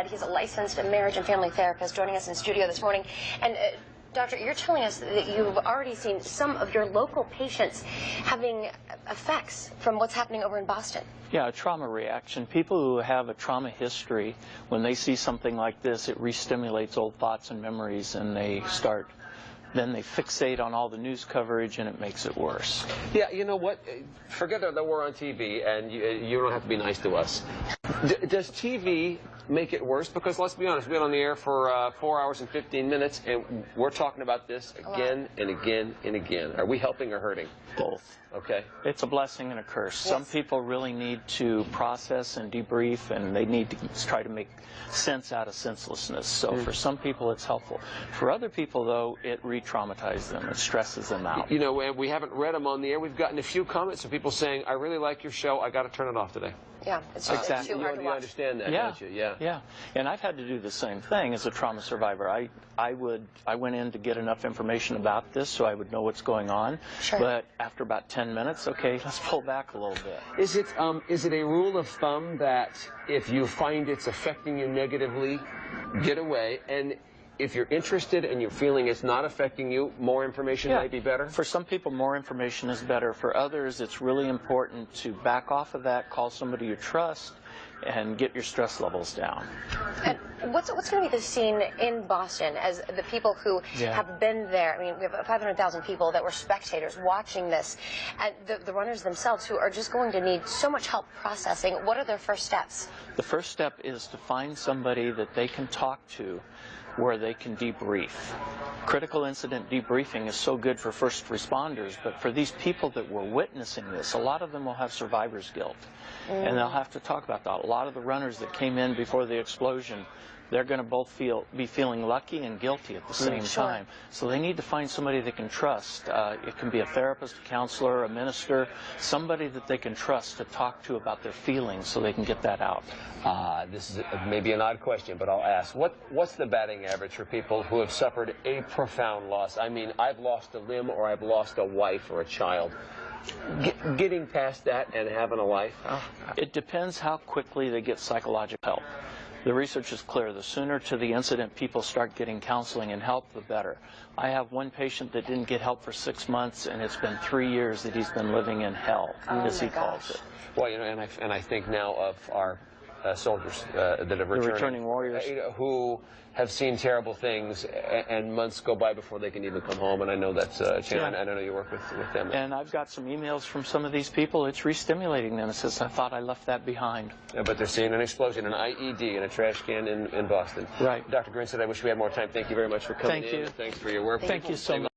He's a licensed marriage and family therapist joining us in studio this morning. And Doctor, you're telling us that you've already seen some of your local patients having effects from what's happening over in Boston. Yeah, a trauma reaction. People who have a trauma history, when they see something like this, it re-stimulates old thoughts and memories, and then they fixate on all the news coverage, and it makes it worse. Yeah, you know what? Forget that we're on TV, and you don't have to be nice to us. Does TV make it worse? Because let's be honest, we've been on the air for 4 hours and 15 minutes, and we're talking about this again and again and again. Are we helping or hurting? Both. Okay. It's a blessing and a curse. Yes. Some people really need to process and debrief, and they need to try to make sense out of senselessness. So for some people, it's helpful. For other people, though, it re-traumatizes them. It stresses them out. You know, and we haven't read them on the air. We've gotten a few comments of people saying, I really like your show. I got to turn it off today. Yeah, it's just Exactly. too hard to You watch. understand that, Yeah. don't you? Yeah. Yeah. And I've had to do the same thing as a trauma survivor. I went in to get enough information about this so I would know what's going on. Sure. But after about 10 minutes, okay, let's pull back a little bit. Is it a rule of thumb that if you find it's affecting you negatively, get away, and if you're interested and you're feeling it's not affecting you, more information might be better? For some people, more information is better. For others, it's really important to back off of that, call somebody you trust, and get your stress levels down. And what's going to be the scene in Boston as the people who have been there? I mean, we have 500,000 people that were spectators watching this, and the runners themselves who are just going to need so much help processing. What are their first steps? The first step is to find somebody that they can talk to where they can debrief. Critical incident debriefing is so good for first responders, but for these people that were witnessing this, a lot of them will have survivor's guilt. And they'll have to talk about that. A lot of the runners that came in before the explosion, they're going to both be feeling lucky and guilty at the same time. So they need to find somebody they can trust. It can be a therapist, a counselor, a minister, somebody that they can trust to talk to about their feelings so they can get that out. This is maybe an odd question, but I'll ask. What's the batting average for people who have suffered a profound loss? I mean, I've lost a limb or I've lost a wife or a child. Getting past that and having a life? It depends how quickly they get psychological help. The research is clear. The sooner to the incident people start getting counseling and help, the better. I have one patient that didn't get help for 6 months, and it's been 3 years that he's been living in hell, as he calls it. Well, you know, and I think now of our soldiers that have returned, the returning warriors, who have seen terrible things, and months go by before they can even come home. And I know that's I know you work with them. And I've got some emails from some of these people. It's re-stimulating them. It says, I thought I left that behind. Yeah, but they're seeing an explosion, an IED in a trash can in Boston. Right. Dr. Grinstead, I wish we had more time. Thank you very much for coming in. Thank you. Thanks for your work. Thank you so much.